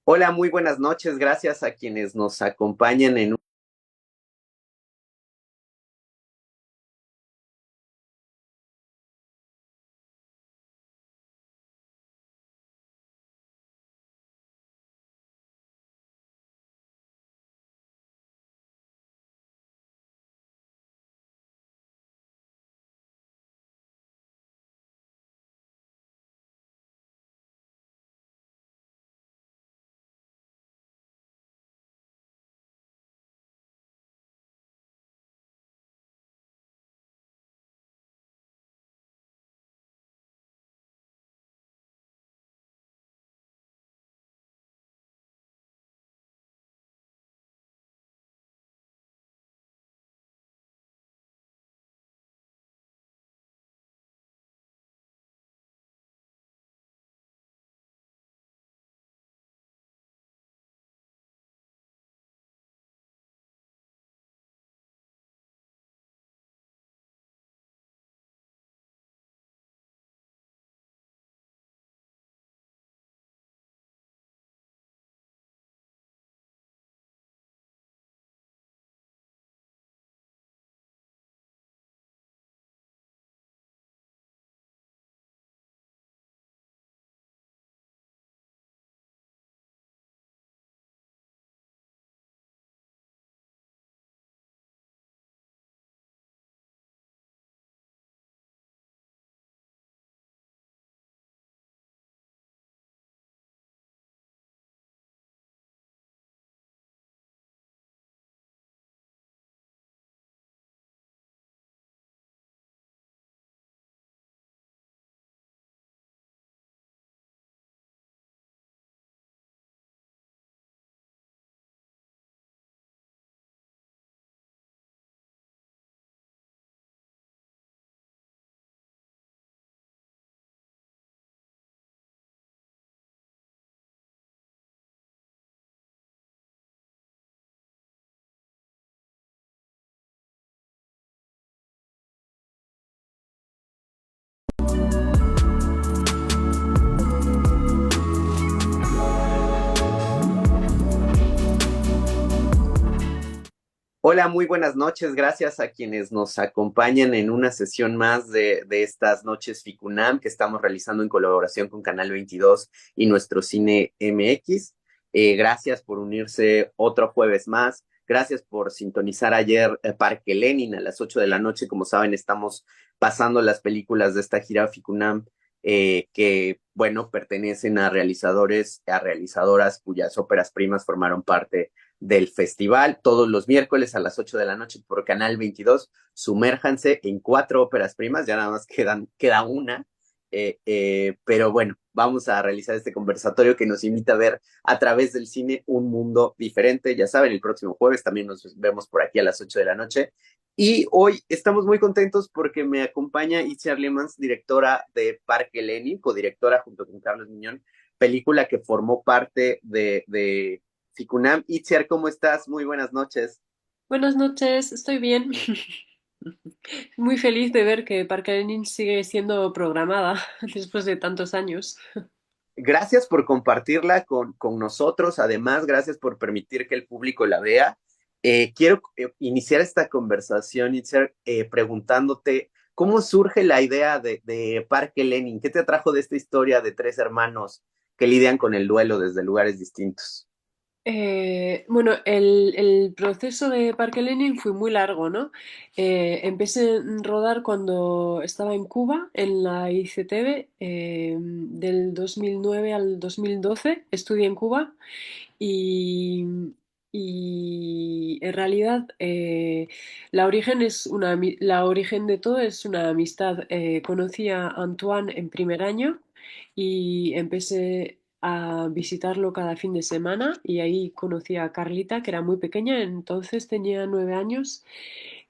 Hola, muy buenas noches. Gracias a quienes nos acompañan en... Hola, muy buenas noches. Gracias a quienes nos acompañan en una sesión más de estas noches Ficunam que estamos realizando en colaboración con Canal 22 y nuestro Cine MX. Gracias por unirse otro jueves más. Gracias por sintonizar ayer Parque Lenin a las 8 de la noche. Como saben, estamos pasando las películas de esta gira Ficunam que, bueno, pertenecen a realizadores, a realizadoras cuyas óperas primas formaron parte del festival todos los miércoles a las 8 de la noche por Canal 22. Sumérjanse en cuatro óperas primas, ya nada más queda una. Pero bueno, vamos a realizar este conversatorio que nos invita a ver a través del cine un mundo diferente. Ya saben, el próximo jueves también nos vemos por aquí a las 8 de la noche. Y hoy estamos muy contentos porque me acompaña Itzia Lemans, directora de Parque Lenin, codirectora junto con Carlos Miñón, película que formó parte de Ficunam. Itziar, ¿cómo estás? Muy buenas noches. Buenas noches, estoy bien. Muy feliz de ver que Parque Lenin sigue siendo programada después de tantos años. Gracias por compartirla con nosotros. Además, gracias por permitir que el público la vea. Quiero iniciar esta conversación, Itziar, preguntándote cómo surge la idea de Parque Lenin. ¿Qué te atrajo de esta historia de tres hermanos que lidian con el duelo desde lugares distintos? Bueno, el proceso de Parque Lenin fue muy largo, ¿no? Empecé a rodar cuando estaba en Cuba, en la ICTV, del 2009 al 2012, estudié en Cuba y, y en realidad la origen de todo es una amistad. Conocí a Antoine en primer año y empecé a visitarlo cada fin de semana y ahí conocí a Carlita, que era muy pequeña, entonces tenía 9 años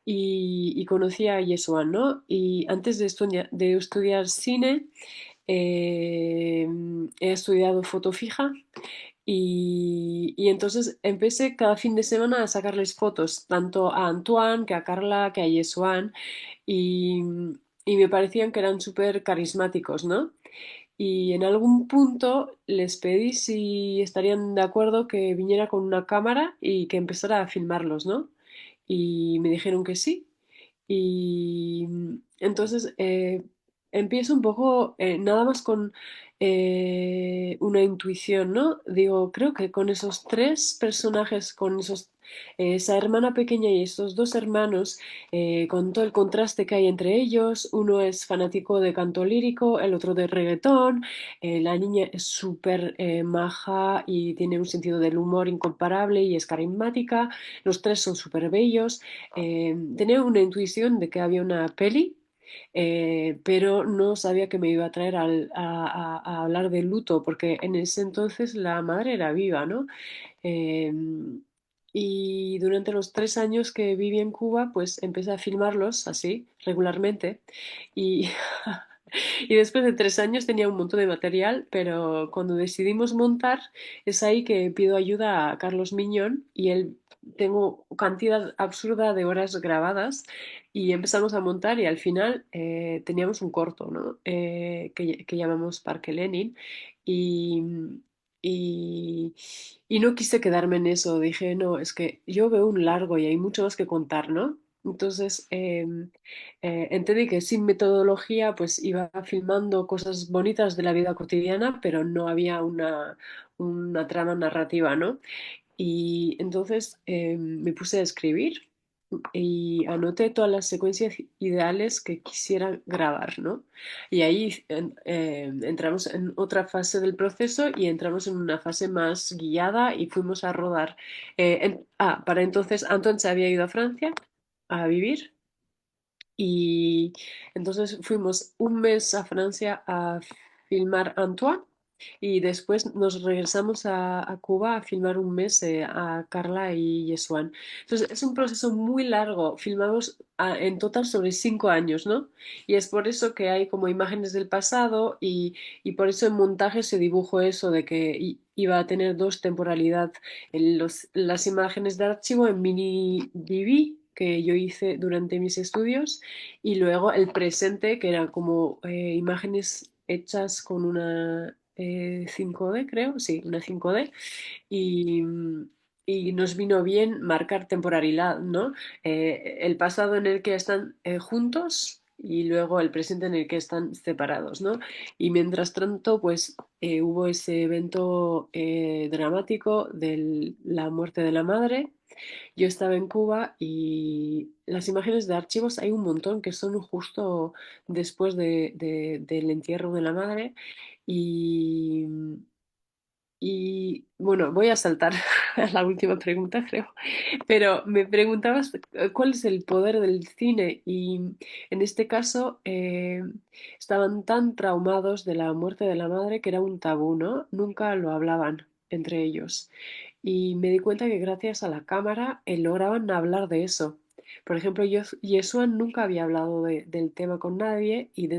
y conocí a Yesuan, ¿no? Y antes de estudiar cine, eh, he estudiado foto fija y entonces empecé cada fin de semana a sacarles fotos, tanto a Antoine, que a Carla, que a Yesuan, y, y me parecían que eran súper carismáticos, ¿no? y en algún punto les pedí si estarían de acuerdo que viniera con una cámara y que empezara a filmarlos, ¿no? Y me dijeron que sí. Y entonces empiezo un poco nada más con una intuición, ¿no? Digo, creo que con esos tres personajes, con esa hermana pequeña y estos dos hermanos, con todo el contraste que hay entre ellos, uno es fanático de canto lírico, el otro de reggaetón, la niña es súper maja y tiene un sentido del humor incomparable y es carismática, los tres son súper bellos. Tenía una intuición de que había una peli, pero no sabía que me iba a traer a hablar de luto, porque en ese entonces la madre era viva, ¿no? Eh, y durante los 3 años que viví en Cuba, pues empecé a filmarlos así, regularmente. Y, y después de 3 años tenía un montón de material, pero cuando decidimos montar, es ahí que pido ayuda a Carlos Miñón y él tengo cantidad absurda de horas grabadas y empezamos a montar y al final teníamos un corto, ¿no? Que llamamos Parque Lenin y, y, y no quise quedarme en eso, dije, no, es que yo veo un largo y hay mucho más que contar, ¿no? Entonces entendí que sin metodología pues iba filmando cosas bonitas de la vida cotidiana, pero no había una trama narrativa, ¿no? Y entonces me puse a escribir y anoté todas las secuencias ideales que quisiera grabar, ¿no? Y ahí entramos en otra fase del proceso y entramos en una fase más guiada y fuimos a rodar. Para entonces Anton se había ido a Francia a vivir y entonces fuimos un mes a Francia a filmar Antoine y después nos regresamos a Cuba a filmar un mes a Carla y Yesuan. Entonces es un proceso muy largo. Filmamos en total sobre 5 años, ¿no? Y es por eso que hay como imágenes del pasado y por eso en montaje se dibujó eso de que iba a tener dos temporalidad. Las imágenes de archivo en mini DV que yo hice durante mis estudios y luego el presente, que eran como imágenes hechas con una 5D, creo, sí, una 5D, y, y nos vino bien marcar temporalidad, ¿no? El pasado en el que están juntos y luego el presente en el que están separados, ¿no? Y mientras tanto, pues hubo ese evento dramático de la muerte de la madre. Yo estaba en Cuba y las imágenes de archivos hay un montón que son justo después del entierro de la madre y, y bueno, voy a saltar a la última pregunta, creo, pero me preguntabas cuál es el poder del cine y en este caso estaban tan traumados de la muerte de la madre que era un tabú, ¿no? Nunca lo hablaban entre ellos. Y me di cuenta que gracias a la cámara lograban hablar de eso. Por ejemplo, yo, Yeshua nunca había hablado del tema con nadie y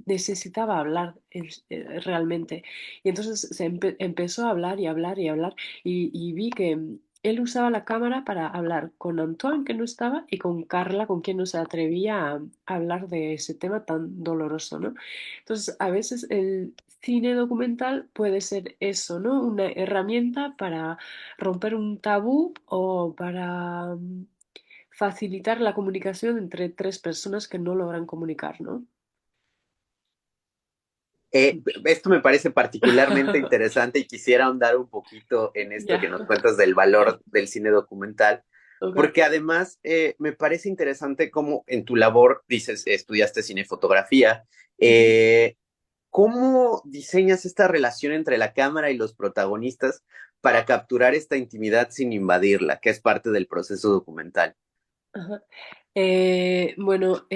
necesitaba hablar realmente. Y entonces empezó a hablar y hablar y hablar y vi que él usaba la cámara para hablar con Antoine, que no estaba, y con Carla, con quien no se atrevía a hablar de ese tema tan doloroso, ¿no? Entonces, a veces el cine documental puede ser eso, ¿no? Una herramienta para romper un tabú o para facilitar la comunicación entre tres personas que no logran comunicar, ¿no? Esto me parece particularmente interesante y quisiera ahondar un poquito en esto Ya, que nos cuentas del valor del cine documental, ok. porque además me parece interesante cómo en tu labor, dices, estudiaste cinefotografía, Ujú. eh, ¿cómo diseñas esta relación entre la cámara y los protagonistas para capturar esta intimidad sin invadirla, que es parte del proceso documental? Ajá. Bueno,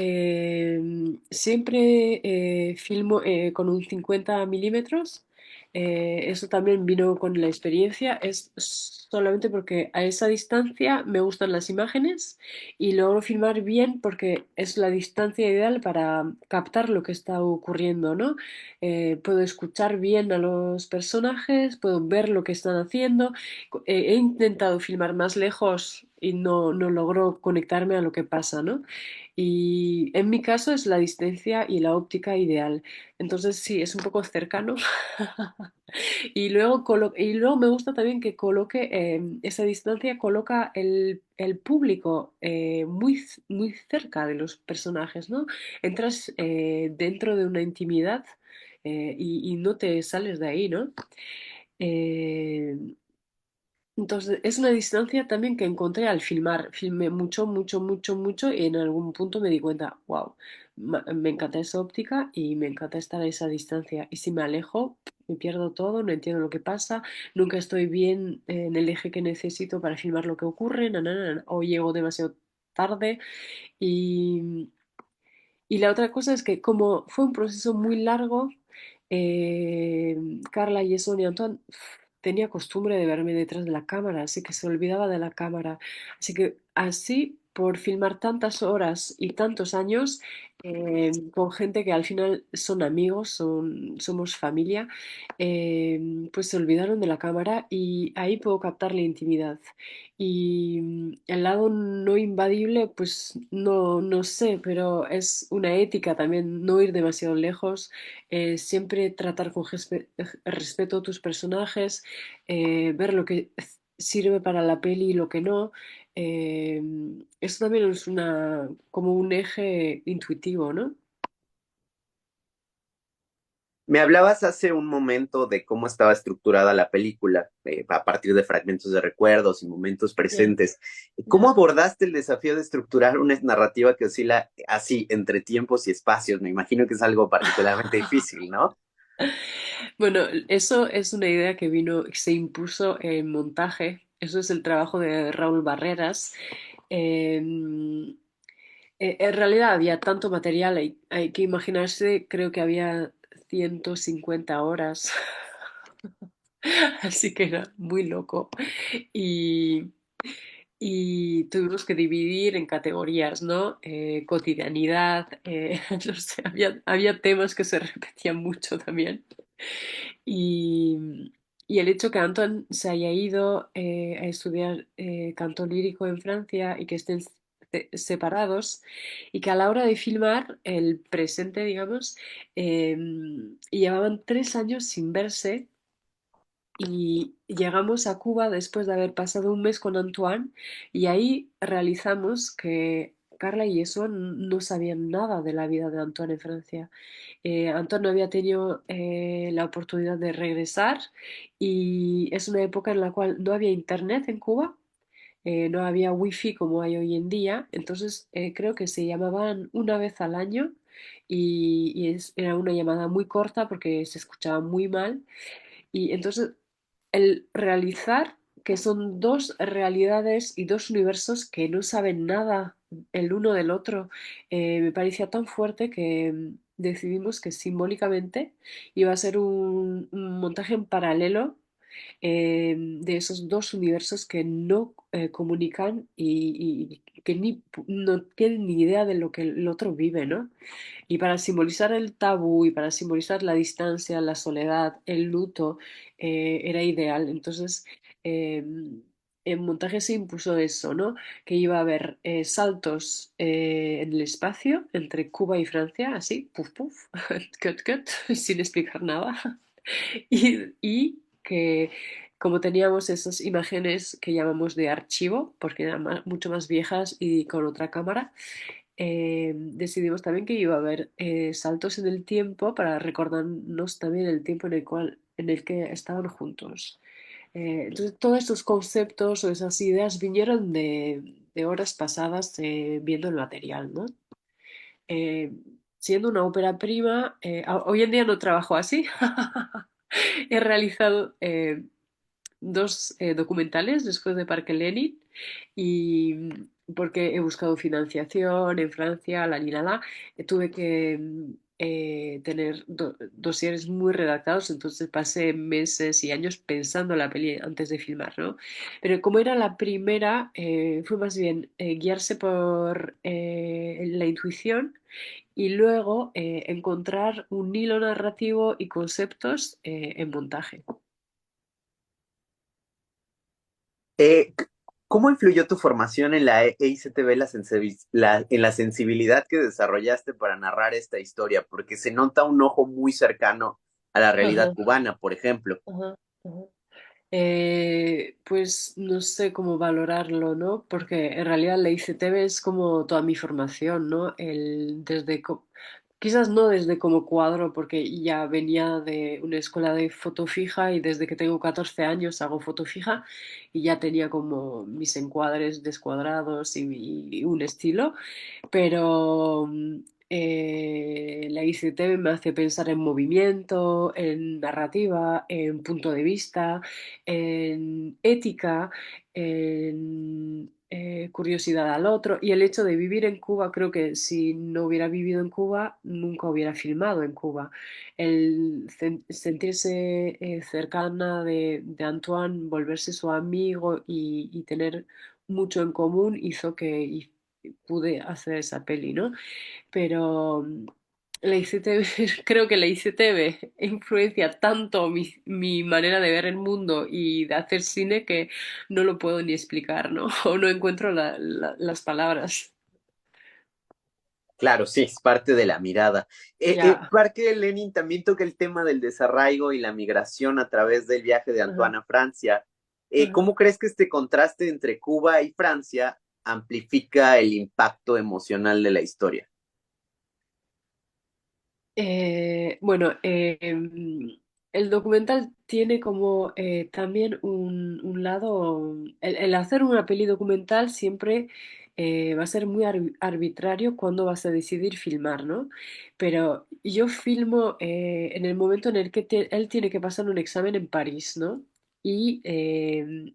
siempre filmo con un 50 milímetros. Eso también vino con la experiencia. Es solamente porque a esa distancia me gustan las imágenes y logro filmar bien porque es la distancia ideal para captar lo que está ocurriendo, ¿no? Puedo escuchar bien a los personajes, puedo ver lo que están haciendo. He intentado filmar más lejos y no logro conectarme a lo que pasa, ¿no? Y en mi caso es la distancia y la óptica ideal. Entonces sí, es un poco cercano. Y luego me gusta también que coloque esa distancia, coloca el público muy cerca de los personajes, ¿no? Entras dentro de una intimidad y no te sales de ahí, ¿no? Eh, entonces, es una distancia también que encontré al filmar. Filmé mucho, mucho, mucho, mucho y en algún punto me di cuenta, wow, me encanta esa óptica y me encanta estar a esa distancia. Y si me alejo, me pierdo todo, no entiendo lo que pasa, nunca estoy bien en el eje que necesito para filmar lo que ocurre, o llego demasiado tarde. Y, y la otra cosa es que como fue un proceso muy largo, eh, Carla y Sonia Antoine tenía costumbre de verme detrás de la cámara, así que se olvidaba de la cámara. Así que así, por filmar tantas horas y tantos años, con gente que al final son amigos, somos familia, pues se olvidaron de la cámara y ahí puedo captar la intimidad. Y el lado no invadible, pues no sé, pero es una ética también no ir demasiado lejos, siempre tratar con respeto a tus personajes, ver lo que sirve para la peli y lo que no. eh, Eso también es como un eje intuitivo, ¿no? Me hablabas hace un momento de cómo estaba estructurada la película, a partir de fragmentos de recuerdos y momentos Ya, presentes. ¿Cómo ya. abordaste el desafío de estructurar una narrativa que oscila así entre tiempos y espacios? Me imagino que es algo particularmente difícil, ¿no? Bueno, eso es una idea que se impuso en montaje. Eso es el trabajo de Raúl Barreras. Em, en realidad había tanto material, hay que imaginarse, creo que había 150 horas, así que era muy loco. Y, y tuvimos que dividir en categorías, ¿no? Cotidianidad, no sé, había temas que se repetían mucho también. Y el hecho que Anton se haya ido a estudiar canto lírico en Francia y que estén separados y que a la hora de filmar el presente, digamos, eh, llevaban 3 años sin verse y llegamos a Cuba después de haber pasado un mes con Antoine y ahí realizamos que Carla y eso no sabían nada de la vida de Antoine en Francia. Antoine no había tenido la oportunidad de regresar y es una época en la cual no había internet en Cuba, no había wifi como hay hoy en día, entonces creo que se llamaban una vez al año era una llamada muy corta porque se escuchaba muy mal y entonces el realizar que son dos realidades y dos universos que no saben nada el uno del otro, me parecía tan fuerte que decidimos que simbólicamente iba a ser un montaje en paralelo de esos dos universos que no comunican y que no tienen ni idea de lo que el otro vive, ¿no? Y para simbolizar el tabú y para simbolizar la distancia, la soledad, el luto, era ideal. Entonces, eh, en montaje se impuso eso, ¿no? Que iba a haber saltos en el espacio entre Cuba y Francia, así, puf, puf, cut, cut, sin explicar nada. Y que como teníamos esas imágenes que llamamos de archivo, porque eran mucho más viejas y con otra cámara, decidimos también que iba a haber saltos en el tiempo para recordarnos también el tiempo en el que estaban juntos. Entonces, todos estos conceptos o esas ideas vinieron de horas pasadas viendo el material, ¿no? Eh, Siendo una ópera prima, hoy en día no trabajo así. He realizado dos documentales después de Parque Lenin y porque he buscado financiación en Francia, la, tuve que tener dosieres muy redactados, entonces pasé meses y años pensando la peli antes de filmar, ¿no? Pero como era la primera, fue más bien guiarse por la intuición y luego encontrar un hilo narrativo y conceptos en montaje. Eh, ¿Cómo influyó tu formación en la EICTV en la sensibilidad que desarrollaste para narrar esta historia? Porque se nota un ojo muy cercano a la realidad Ajá, cubana, por ejemplo. ajá, ajá. Pues no sé cómo valorarlo, ¿no? Porque en realidad la ICTV es como toda mi formación, ¿no? Quizás no desde como cuadro, porque ya venía de una escuela de foto fija y desde que tengo 14 años hago foto fija y ya tenía como mis encuadres descuadrados y un estilo. Pero la ICT me hace pensar en movimiento, en narrativa, en punto de vista, en ética, en curiosidad al otro. Y el hecho de vivir en Cuba, creo que si no hubiera vivido en Cuba, nunca hubiera filmado en Cuba. El sentirse cercana de Antoine, volverse su amigo y tener mucho en común hizo que pude hacer esa peli, ¿no? Pero la ICTV, creo que la ICTV influencia tanto mi manera de ver el mundo y de hacer cine que no lo puedo ni explicar, ¿no? O no encuentro las palabras. Claro, sí, es parte de la mirada. Ya. Parque de Lenin también toca el tema del desarraigo y la migración a través del viaje de Ajá, Antoine a Francia. ajá. ¿Cómo crees que este contraste entre Cuba y Francia amplifica el impacto emocional de la historia? Bueno, el documental tiene como también un lado, el hacer una peli documental siempre va a ser muy arbitrario cuando vas a decidir filmar, ¿no? Pero yo filmo en el momento en el que él tiene que pasar un examen en París, ¿no? Y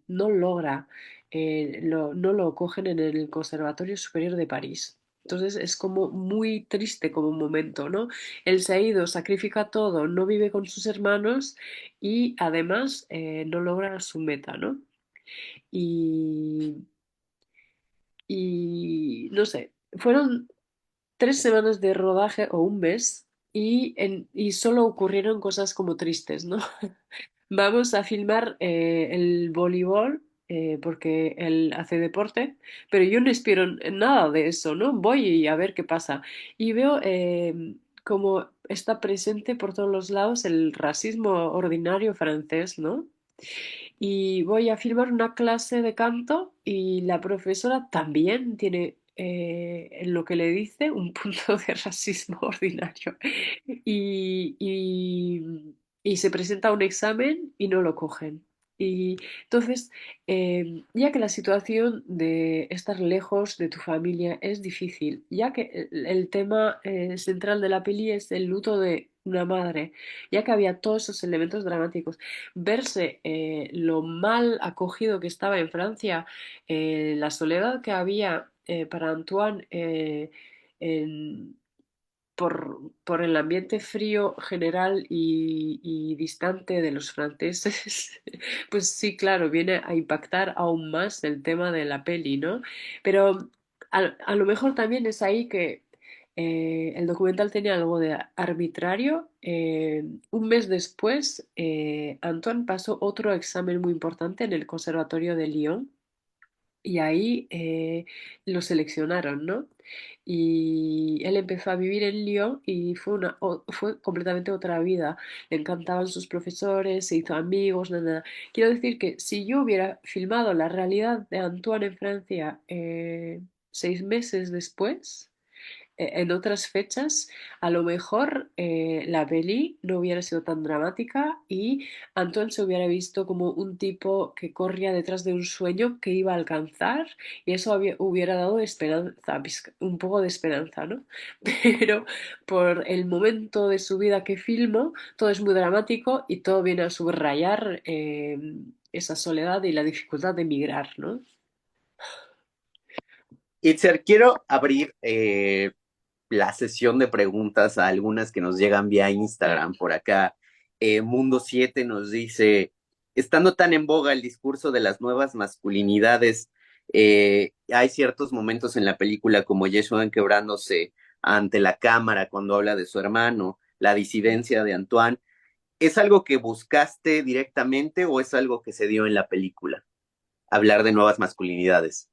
no logra, no lo cogen en el Conservatorio Superior de París. Entonces es como muy triste como momento, ¿no? Él se ha ido, sacrifica todo, no vive con sus hermanos y además no logra su meta, ¿no? Y, y no sé, fueron 3 semanas de rodaje o un mes y solo ocurrieron cosas como tristes, ¿no? Vamos a filmar el voleibol porque él hace deporte, pero yo no espero nada de eso, ¿no? Voy a ver qué pasa. Y veo como está presente por todos los lados el racismo ordinario francés, ¿no? Y voy a filmar una clase de canto y la profesora también tiene en lo que le dice un punto de racismo ordinario. Y se presenta a un examen y no lo cogen. Y entonces, ya que la situación de estar lejos de tu familia es difícil, ya que el tema central de la peli es el luto de una madre, ya que había todos esos elementos dramáticos, verse lo mal acogido que estaba en Francia, la soledad que había para Antoine en- por el ambiente frío general y distante de los franceses, pues sí, claro, viene a impactar aún más el tema de la peli, ¿no? Pero a lo mejor también es ahí que el documental tenía algo de arbitrario. Un mes después, Antoine pasó otro examen muy importante en el Conservatorio de Lyon y ahí lo seleccionaron, ¿no? Y él empezó a vivir en Lyon y fue completamente otra vida. Le encantaban sus profesores, se hizo amigos, nada. Quiero decir que si yo hubiera filmado la realidad de Antoine en Francia 6 meses después, en otras fechas, a lo mejor la peli no hubiera sido tan dramática y Antoine se hubiera visto como un tipo que corría detrás de un sueño que iba a alcanzar y eso hubiera dado esperanza, un poco de esperanza, ¿no? Pero por el momento de su vida que filmo, todo es muy dramático y todo viene a subrayar esa soledad y la dificultad de emigrar, ¿no? Itzer, quiero abrir la sesión de preguntas a algunas que nos llegan vía Instagram por acá. Mundo 7 nos dice, estando tan en boga el discurso de las nuevas masculinidades, hay ciertos momentos en la película como Yeshua quebrándose ante la cámara cuando habla de su hermano, la disidencia de Antoine. ¿Es algo que buscaste directamente o es algo que se dio en la película? hablar de nuevas masculinidades.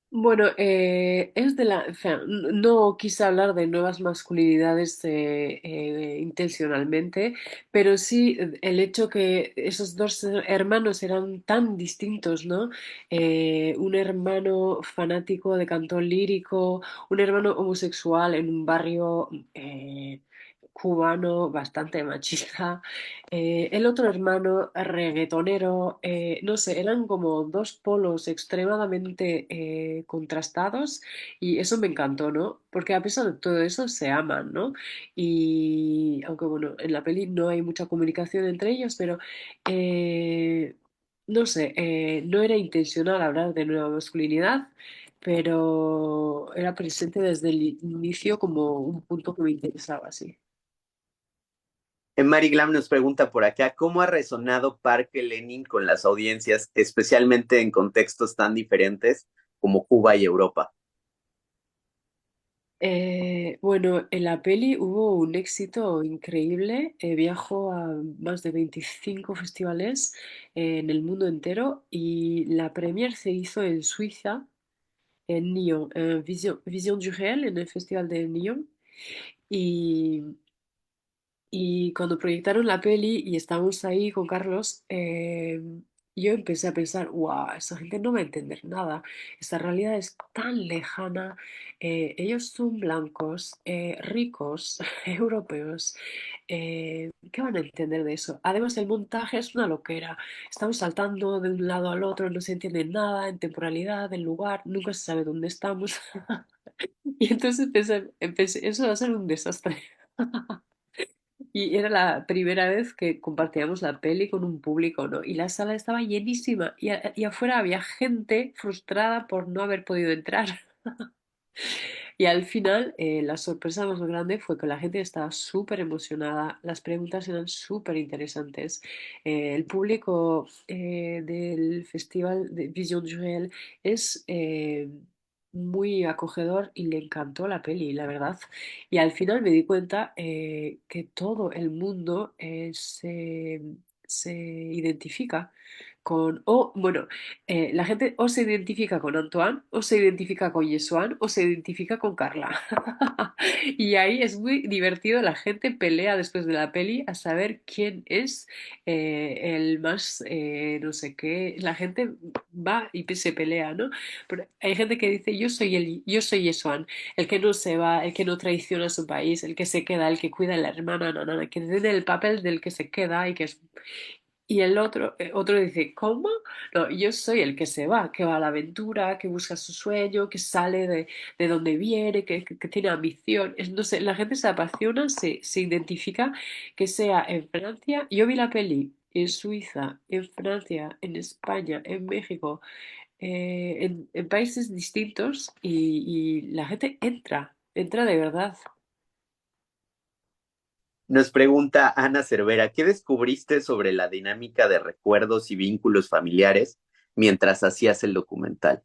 Bueno, es de la, o sea, no quise hablar de nuevas masculinidades intencionalmente, pero sí el hecho que esos dos hermanos eran tan distintos, ¿no? Un hermano fanático de canto lírico, un hermano homosexual en un barrio cubano bastante machista, el otro hermano reggaetonero, no sé, eran como dos polos extremadamente contrastados y eso me encantó, ¿no? Porque a pesar de todo eso se aman, ¿no? Y aunque bueno, en la peli no hay mucha comunicación entre ellos, pero no sé, no era intencional hablar de nueva masculinidad, pero era presente desde el inicio como un punto que me interesaba, sí. Mary Glam nos pregunta por acá, ¿cómo ha resonado Parque Lenin con las audiencias, especialmente en contextos tan diferentes como Cuba y Europa? Bueno, en la peli hubo un éxito increíble. Viajó a más de 25 festivales en el mundo entero y la premier se hizo en Suiza, en Nyon, en Vision du Réel, en el Festival de Nyon. Y y cuando proyectaron la peli y estábamos ahí con Carlos, yo empecé a pensar, wow, esa gente no va a entender nada, esta realidad es tan lejana, ellos son blancos, ricos, europeos, ¿qué van a entender de eso? Además, el montaje es una loquera, estamos saltando de un lado al otro, no se entiende nada en temporalidad, en lugar, nunca se sabe dónde estamos. Y entonces empecé, eso va a ser un desastre. Y era la primera vez que compartíamos la peli con un público, ¿no? Y la sala estaba llenísima y afuera había gente frustrada por no haber podido entrar. Y al final, la sorpresa más grande fue que la gente estaba súper emocionada, las preguntas eran súper interesantes. El público del Festival de Vision du Réel es muy acogedor y le encantó la peli, la verdad. Y al final me di cuenta que todo el mundo se identifica con, o bueno, la gente o se identifica con Antoine, o se identifica con Yesuan, o se identifica con Carla. Y ahí es muy divertido, la gente pelea después de la peli a saber quién es el más, no sé qué, la gente va y se pelea, ¿no? Pero hay gente que dice, yo soy Yesuan, el que no se va, el que no traiciona a su país, el que se queda, el que cuida a la hermana, no, no, no, que tiene el papel del que se queda y que es y el otro dice, ¿cómo? No, yo soy el que va a la aventura, que busca su sueño, que sale de donde viene, que tiene ambición. No sé, la gente se apasiona, se identifica, que sea en Francia. Yo vi la peli en Suiza, en Francia, en España, en México, en países distintos y la gente entra de verdad. Nos pregunta Ana Cervera, ¿qué descubriste sobre la dinámica de recuerdos y vínculos familiares mientras hacías el documental?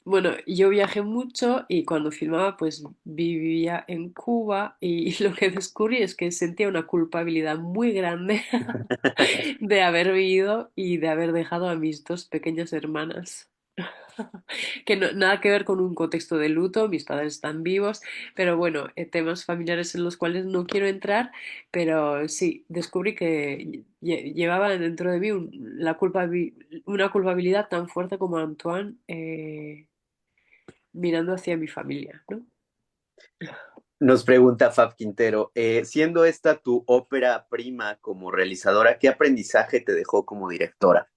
Bueno, yo viajé mucho y cuando filmaba pues vivía en Cuba y lo que descubrí es que sentía una culpabilidad muy grande de haber vivido y de haber dejado a mis dos pequeñas hermanas. Que nada que ver con un contexto de luto, mis padres están vivos, pero bueno, temas familiares en los cuales no quiero entrar, pero sí, descubrí que llevaba dentro de mí una culpabilidad tan fuerte como Antoine mirando hacia mi familia, ¿no? Nos pregunta Fab Quintero, siendo esta tu ópera prima como realizadora, ¿qué aprendizaje te dejó como directora?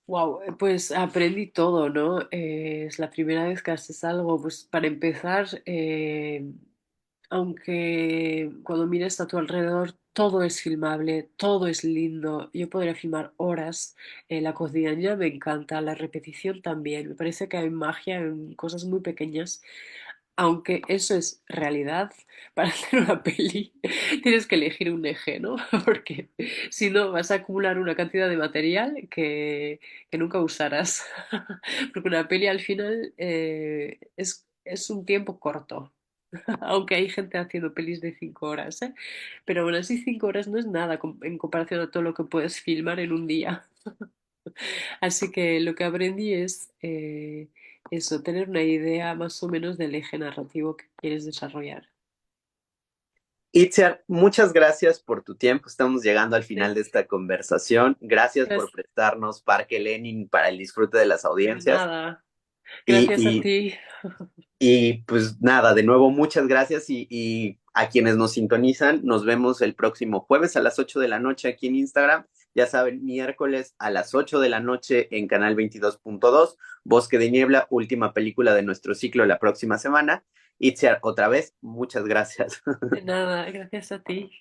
Wow, pues aprendí todo, ¿no? Es la primera vez que haces algo, pues para empezar, aunque cuando miras a tu alrededor todo es filmable, todo es lindo, yo podría filmar horas, la cotidianidad me encanta, la repetición también, me parece que hay magia en cosas muy pequeñas, aunque eso es realidad, para hacer una peli tienes que elegir un eje, ¿no? Porque si no vas a acumular una cantidad de material que nunca usarás, porque una peli al final es un tiempo corto. Aunque hay gente haciendo pelis de 5 horas, ¿eh? Pero aún así 5 horas no es nada en comparación a todo lo que puedes filmar en un día. Así que lo que aprendí es eso, tener una idea más o menos del eje narrativo que quieres desarrollar. Itziar, muchas gracias por tu tiempo. Estamos llegando al final Sí, de esta conversación. Gracias por gracias. prestarnos Parque Lenin para el disfrute de las De audiencias. nada. Y, Gracias a y, ti. y pues nada, de nuevo, muchas gracias y a quienes nos sintonizan, nos vemos el próximo jueves a las 8 de la noche aquí en Instagram. Ya saben, miércoles a las 8 de la noche en Canal 22.2, Bosque de Niebla, última película de nuestro ciclo la próxima semana. Itziar, otra vez, muchas gracias. De nada, gracias a ti.